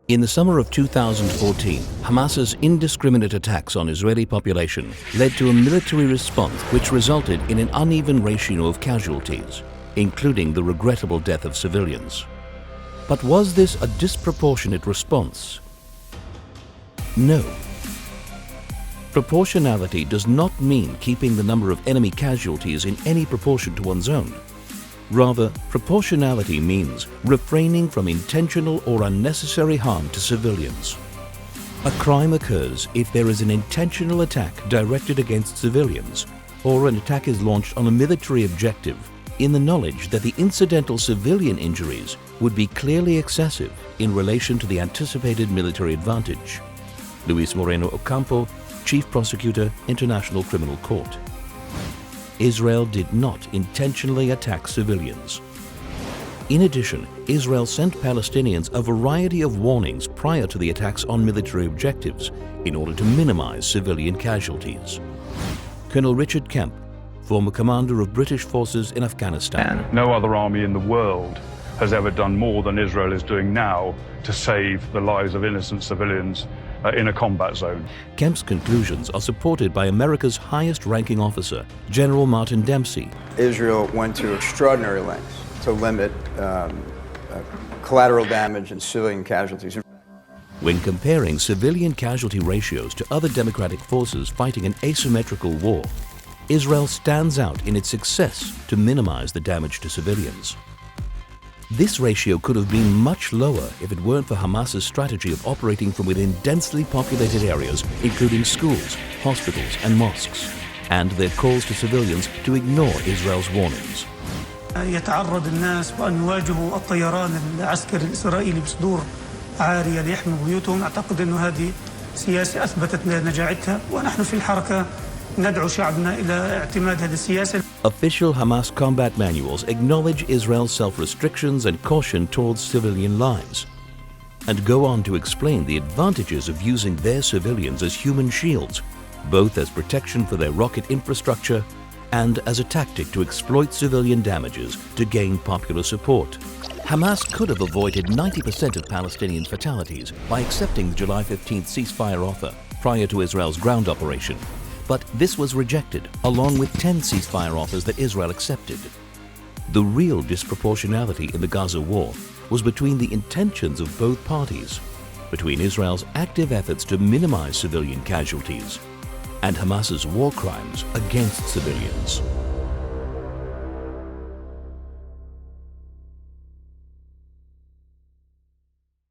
In the summer of 2014, Hamas's indiscriminate attacks on Israeli population led to a military response which resulted in an uneven ratio of casualties, including the regrettable death of civilians. But was this a disproportionate response? No. Proportionality does not mean keeping the number of enemy casualties in any proportion to one's own. Rather, proportionality means refraining from intentional or unnecessary harm to civilians. A crime occurs if there is an intentional attack directed against civilians, or an attack is launched on a military objective in the knowledge that the incidental civilian injuries would be clearly excessive in relation to the anticipated military advantage. Luis Moreno Ocampo, Chief Prosecutor, International Criminal Court. Israel did not intentionally attack civilians. In addition, Israel sent Palestinians a variety of warnings prior to the attacks on military objectives in order to minimize civilian casualties. Colonel Richard Kemp, former commander of British forces in Afghanistan. No other army in the world has ever done more than Israel is doing now to save the lives of innocent civilians in a combat zone. Kemp's conclusions are supported by America's highest-ranking officer, General Martin Dempsey. Israel went to extraordinary lengths to limit collateral damage and civilian casualties. When comparing civilian casualty ratios to other democratic forces fighting an asymmetrical war, Israel stands out in its success to minimize the damage to civilians. This ratio could have been much lower if it weren't for Hamas's strategy of operating from within densely populated areas, including schools, hospitals, and mosques, and their calls to civilians to ignore Israel's warnings. يتعرض الناس وأن يواجهوا الطيران العسكري الإسرائيلي بصدور عارية ليحموا بيوتهم. أعتقد أن هذه سياسة أثبتت نجاعتها، ونحن في الحركة ندعو شعبنا إلى اعتماد هذه السياسة. Official Hamas combat manuals acknowledge Israel's self-restrictions and caution towards civilian lives, and go on to explain the advantages of using their civilians as human shields, both as protection for their rocket infrastructure and as a tactic to exploit civilian damages to gain popular support. Hamas could have avoided 90% of Palestinian fatalities by accepting the July 15th ceasefire offer prior to Israel's ground operation. But this was rejected, along with 10 ceasefire offers that Israel accepted. The real disproportionality in the Gaza war was between the intentions of both parties, between Israel's active efforts to minimize civilian casualties and Hamas's war crimes against civilians.